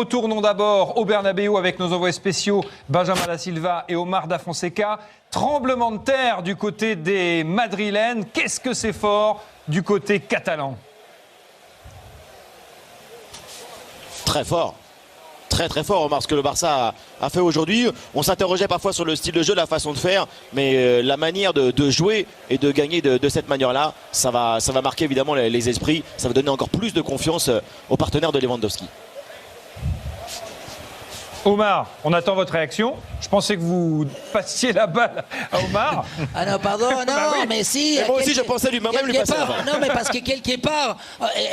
retournons d'abord au Bernabéu avec nos envoyés spéciaux Benjamin Da Silva et Omar Da Fonseca. Tremblement de terre du côté des Madrilènes. Qu'est-ce que c'est fort du côté catalan? Très fort. Très très fort, Omar, ce que le Barça a fait aujourd'hui. On s'interrogeait parfois sur le style de jeu, la façon de faire, mais la manière de jouer et de gagner de cette manière-là, ça va marquer évidemment les esprits. Ça va donner encore plus de confiance aux partenaires de Lewandowski. Omar, on attend votre réaction. Je pensais que vous passiez la balle à Omar. Ah non, pardon, non, oui. mais si. Et moi aussi, je pensais lui-même lui passer la balle. Non, mais parce que quelque part,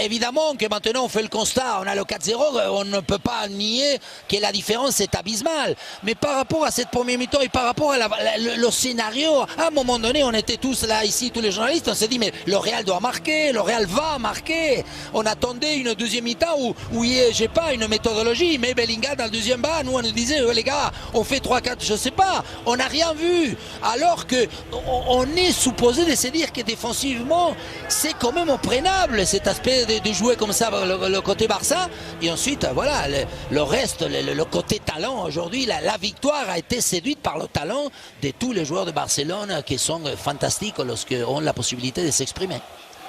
évidemment que maintenant on fait le constat, on a le 4-0, on ne peut pas nier que la différence est abysmale. Mais par rapport à cette première mi-temps et par rapport à le scénario, à un moment donné, on était tous là, ici, tous les journalistes, on s'est dit, mais le Real doit marquer, le Real va marquer. On attendait une deuxième mi-temps où il y a, j'ai pas, une méthodologie, mais Bellingham dans le deuxième bas, nous on nous disait, les gars, on fait 3-4, je sais pas, on n'a rien vu. Alors que on est supposé de se dire que défensivement, c'est quand même imprenable cet aspect de jouer comme ça, le côté Barça. Et ensuite, voilà, le reste, le côté talent aujourd'hui, la victoire a été séduite par le talent de tous les joueurs de Barcelone qui sont fantastiques lorsqu'ils ont la possibilité de s'exprimer.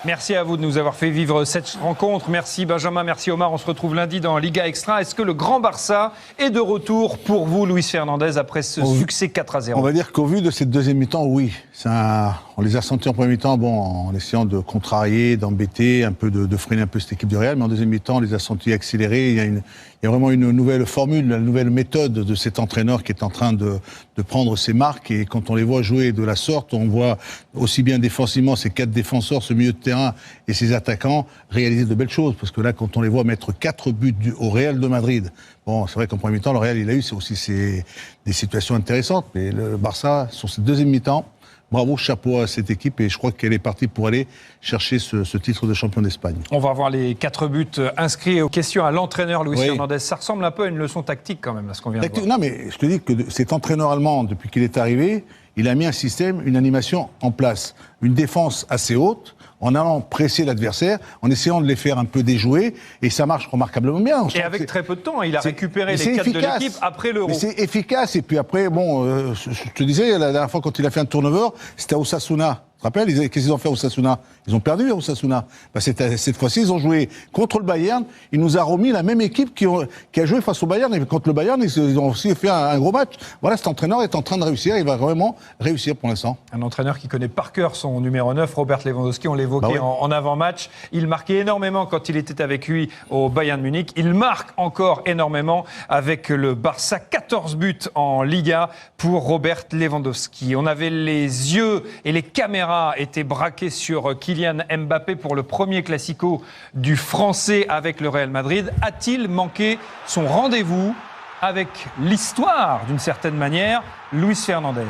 Merci à vous de nous avoir fait vivre cette rencontre. Merci Benjamin, merci Omar. On se retrouve lundi dans Liga Extra. Est-ce que le grand Barça est de retour pour vous, Luis Fernandez, après ce succès 4-0? On va dire qu'au vu de cette deuxième mi-temps, oui. On les a sentis en premier mi-temps, en essayant de contrarier, d'embêter, un peu de freiner un peu cette équipe du Real. Mais en deuxième mi-temps, on les a sentis accélérer. Il y a vraiment une nouvelle formule, une nouvelle méthode de cet entraîneur qui est en train de prendre ses marques. Et quand on les voit jouer de la sorte, on voit aussi bien défensivement ces 4 défenseurs, ce milieu de terrain et ses attaquants réaliser de belles choses. Parce que là, quand on les voit mettre 4 buts au Real de Madrid, bon, c'est vrai qu'en premier mi-temps, le Real, il a eu aussi des situations intéressantes. Mais le Barça, sur cette deuxième mi-temps, bravo, chapeau à cette équipe et je crois qu'elle est partie pour aller chercher ce titre de champion d'Espagne. On va voir les 4 buts inscrits aux questions à l'entraîneur Luis Fernandez. Ça ressemble un peu à une leçon tactique quand même, à ce qu'on vient de voir. Non, mais je te dis que cet entraîneur allemand, depuis qu'il est arrivé, il a mis un système, une animation en place. Une défense assez haute, en allant presser l'adversaire, en essayant de les faire un peu déjouer, et ça marche remarquablement bien. Et avec très peu de temps, il a récupéré les 4 de l'équipe après l'Euro. Mais c'est efficace, et puis après, bon, je te disais, la dernière fois quand il a fait un turnover, c'était à Osasuna. Tu te rappelles, qu'est-ce qu'ils ont fait à Osasuna? Ils ont perdu à Osasuna. Cette fois-ci, ils ont joué contre le Bayern. Il nous a remis la même équipe qui a joué face au Bayern. Et contre le Bayern, ils ont aussi fait un gros match. Voilà, cet entraîneur est en train de réussir. Il va vraiment réussir pour l'instant. Un entraîneur qui connaît par cœur son numéro 9, Robert Lewandowski. On l'évoquait en avant-match. Il marquait énormément quand il était avec lui au Bayern Munich. Il marque encore énormément avec le Barça. 14 buts en Liga pour Robert Lewandowski. On avait les yeux et les caméras étaient braqués sur Kylian Mbappé pour le premier classico du Français avec le Real Madrid. A-t-il manqué son rendez-vous avec l'histoire, d'une certaine manière, Luis Fernandez?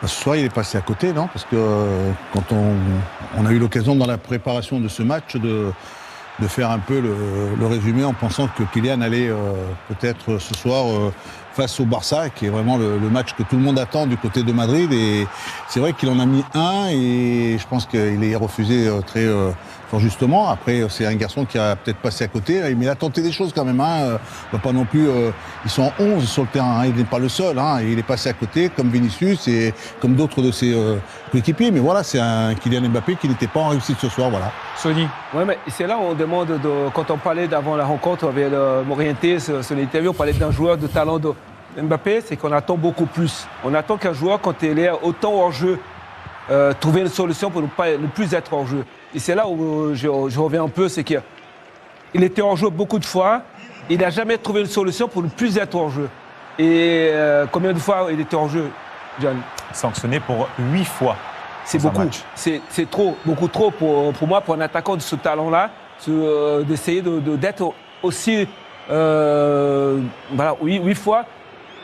Ce soir, il est passé à côté, non? Parce que quand on a eu l'occasion dans la préparation de ce match de faire un peu le résumé en pensant que Kylian allait peut-être ce soir face au Barça, qui est vraiment le match que tout le monde attend du côté de Madrid. Et c'est vrai qu'il en a mis un et je pense qu'il est refusé très fort justement. Après, c'est un garçon qui a peut-être passé à côté, mais il a tenté des choses quand même. On va pas non plus. Ils sont 11 sur le terrain, il n'est pas le seul. Il est passé à côté, comme Vinicius et comme d'autres de ses coéquipiers. Mais voilà, c'est un Kylian Mbappé qui n'était pas en réussite ce soir. Voilà. Sony. Oui, mais c'est là où on demande, quand on parlait d'avant la rencontre avec Morientes sur l'interview, on parlait d'un joueur de talent de Mbappé, c'est qu'on attend beaucoup plus. On attend qu'un joueur, quand il est autant hors jeu, trouver une solution pour ne plus être hors jeu. Et c'est là où je reviens un peu, c'est qu'il était hors jeu beaucoup de fois, il n'a jamais trouvé une solution pour ne plus être hors jeu. Et combien de fois il était hors jeu, John? Sanctionné pour 8 fois. C'est beaucoup. C'est trop, beaucoup trop pour moi, pour un attaquant de ce talent-là, d'essayer d'être aussi, voilà, 8 fois.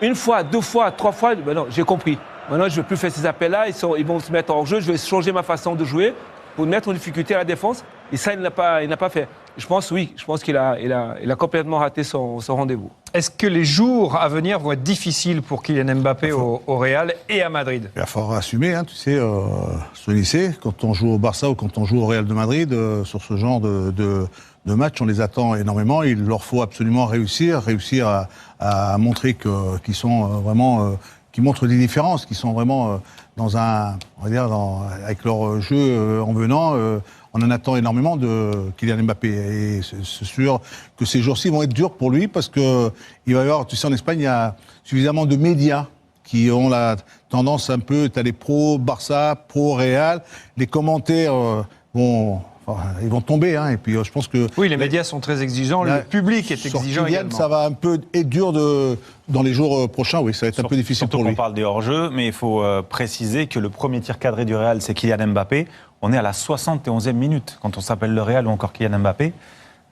1 fois, 2 fois, 3 fois, ben non, j'ai compris. Maintenant, je ne veux plus faire ces appels-là, ils vont se mettre hors jeu, je vais changer ma façon de jouer pour mettre en difficulté à la défense. Et ça, il n'a pas fait. Je pense qu'il a complètement raté son rendez-vous. Est-ce que les jours à venir vont être difficiles pour Kylian Mbappé au Real et à Madrid? Il va falloir assumer, tu sais, ce lycée, quand on joue au Barça ou quand on joue au Real de Madrid, sur ce genre de de match, on les attend énormément. Il leur faut absolument réussir à montrer qu'ils sont vraiment, qui montrent des différences, qui sont vraiment dans un, on va dire, avec leur jeu en venant. On en attend énormément de Kylian Mbappé. Et c'est sûr que ces jours-ci vont être durs pour lui parce que il va y avoir, tu sais, en Espagne, il y a suffisamment de médias qui ont la tendance un peu, tu as les pro-Barça, pro-Real, les commentaires ils vont tomber, hein, et puis je pense que... Oui, les médias sont très exigeants, le public est exigeant Kylian, également. ça va un peu être dur dans les jours prochains, oui, ça va être un peu difficile pour lui. Surtout qu'on parle des hors-jeux, mais il faut préciser que le premier tir cadré du Real, c'est Kylian Mbappé. On est à la 71e minute. Quand on s'appelle le Real ou encore Kylian Mbappé,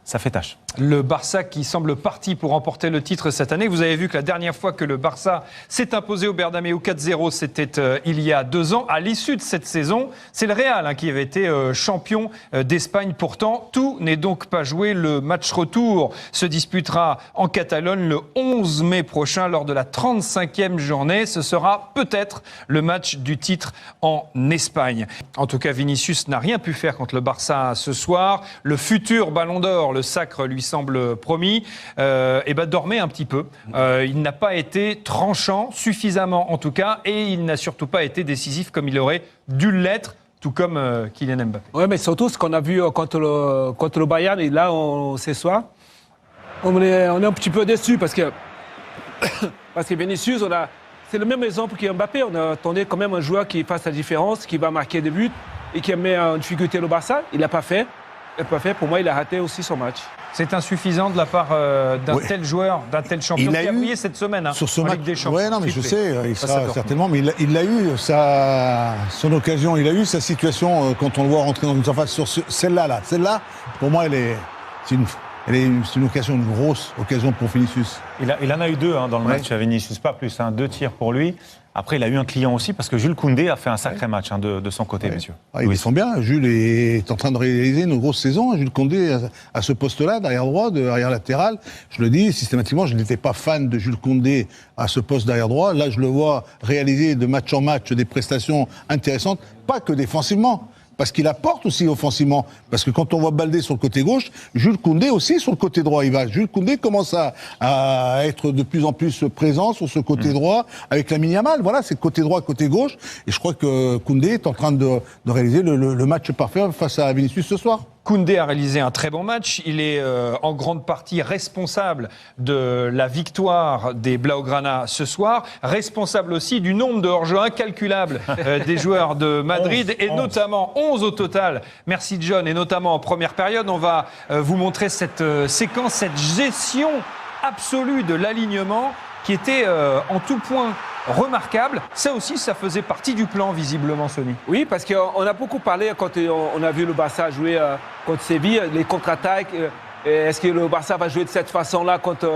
ça fait tâche. Le Barça qui semble parti pour remporter le titre cette année. Vous avez vu que la dernière fois que le Barça s'est imposé au Bernabéu 4-0, c'était il y a 2 ans. À l'issue de cette saison, c'est le Real qui avait été champion d'Espagne. Pourtant, tout n'est donc pas joué. Le match retour se disputera en Catalogne le 11 mai prochain lors de la 35e journée. Ce sera peut-être le match du titre en Espagne. En tout cas, Vinicius n'a rien pu faire contre le Barça ce soir. Le futur Ballon d'Or, le sacre lui semble promis, dormait un petit peu. Il n'a pas été tranchant suffisamment en tout cas, et il n'a surtout pas été décisif comme il aurait dû l'être, tout comme Kylian Mbappé. Oui, mais surtout ce qu'on a vu contre le Bayern, et là, ce soir, on est un petit peu déçus parce que Vinicius, c'est le même exemple que Mbappé. On attendait quand même un joueur qui fasse la différence, qui va marquer des buts et qui met en difficulté le Barça. Il l'a pas fait. Pour moi, il a raté aussi son match. C'est insuffisant de la part d'un tel joueur, d'un tel champion qui a brillé cette semaine sur ce en match. Ligue des Champions. Oui, non, mais je sais, il sera certainement, mais il a eu son occasion, il a eu sa situation quand on le voit rentrer dans une surface sur celle-là. Celle-là, pour moi, c'est une occasion, une grosse occasion pour Vinicius. Il en a eu 2 dans le match à Vinicius, pas plus, 2 tirs pour lui. Après, il a eu un client aussi, parce que Jules Koundé a fait un sacré match de son côté, messieurs. Ils sont bien. Jules est en train de réaliser une grosse saison. Jules Koundé, à ce poste-là, d'arrière droit, arrière latéral. Je le dis systématiquement, je n'étais pas fan de Jules Koundé à ce poste d'arrière droit. Là, je le vois réaliser de match en match des prestations intéressantes, pas que défensivement. Parce qu'il apporte aussi offensivement. Parce que quand on voit Baldé sur le côté gauche, Jules Koundé aussi sur le côté droit. Jules Koundé commence à être de plus en plus présent sur ce côté droit avec Lamine Yamal. Voilà, c'est côté droit, côté gauche. Et je crois que Koundé est en train de réaliser le match parfait face à Vinicius ce soir. Koundé a réalisé un très bon match. Il est en grande partie responsable de la victoire des Blaugrana ce soir, responsable aussi du nombre de hors-jeux incalculables des joueurs de Madrid, et notamment 11 au total. Merci John, et notamment en première période. On va vous montrer cette séquence, cette gestion absolue de l'alignement qui était en tout point remarquable. Ça aussi, ça faisait partie du plan, visiblement, Sony. Oui, parce qu'on a beaucoup parlé quand on a vu le Barça jouer contre Séville, les contre-attaques. Est-ce que le Barça va jouer de cette façon-là contre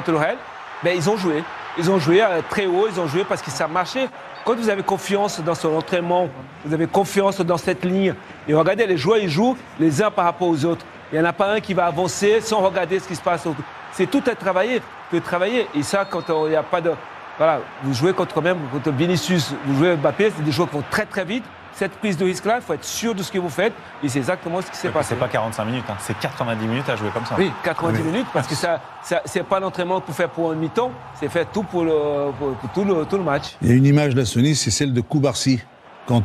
le Real? Mais ils ont joué. Ils ont joué très haut, ils ont joué parce que ça marchait. Quand vous avez confiance dans son entraînement, vous avez confiance dans cette ligne, et regardez, les joueurs, ils jouent les uns par rapport aux autres. Il n'y en a pas un qui va avancer sans regarder ce qui se passe. C'est tout à travailler. Vous pouvez travailler. Et ça, quand il n'y a pas de... Voilà, vous jouez contre Vinicius, vous jouez Mbappé, c'est des joueurs qui vont très très vite. Cette prise de risque-là, il faut être sûr de ce que vous faites. Et c'est exactement ce qui s'est passé. C'est pas 45 minutes, c'est 90 minutes à jouer comme ça. Oui, 90 minutes, parce que ça c'est pas l'entraînement pour faire pour un mi-temps, c'est fait tout pour tout le match. Il y a une image là, Sony, c'est celle de Koubarsi. Quand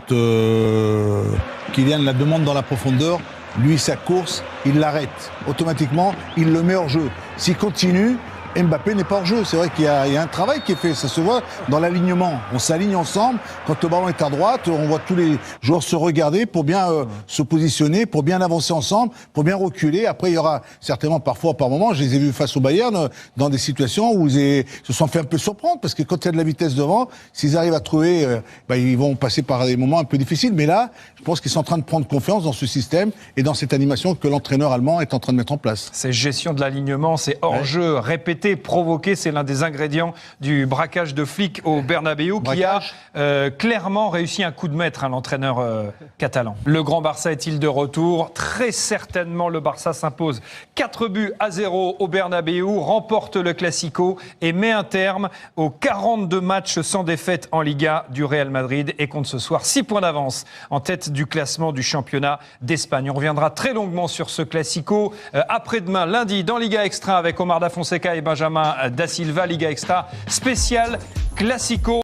Kylian la demande dans la profondeur, lui, sa course, il l'arrête. Automatiquement, il le met hors jeu. S'il continue, Mbappé n'est pas hors jeu. C'est vrai qu'il y a un travail qui est fait. Ça se voit dans l'alignement. On s'aligne ensemble. Quand le ballon est à droite, on voit tous les joueurs se regarder pour bien se positionner, pour bien avancer ensemble, pour bien reculer. Après, il y aura certainement parfois, par moments, je les ai vus face au Bayern, dans des situations où ils se sont fait un peu surprendre. Parce que quand il y a de la vitesse devant, s'ils arrivent à trouver, ils vont passer par des moments un peu difficiles. Mais là, je pense qu'ils sont en train de prendre confiance dans ce système et dans cette animation que l'entraîneur allemand est en train de mettre en place. C'est gestion de l'alignement, c'est hors-jeu, répété été provoqué. C'est l'un des ingrédients du braquage de flics au Bernabéu qui a clairement réussi un coup de maître, l'entraîneur catalan. Le Grand Barça est-il de retour? Très certainement, le Barça s'impose 4-0 au Bernabéu, remporte le Classico et met un terme aux 42 matchs sans défaite en Liga du Real Madrid et compte ce soir 6 points d'avance en tête du classement du championnat d'Espagne. On reviendra très longuement sur ce Classico après-demain, lundi, dans Liga Extra avec Omar Da Fonseca et Benjamin Da Silva. Liga Extra spécial Classico.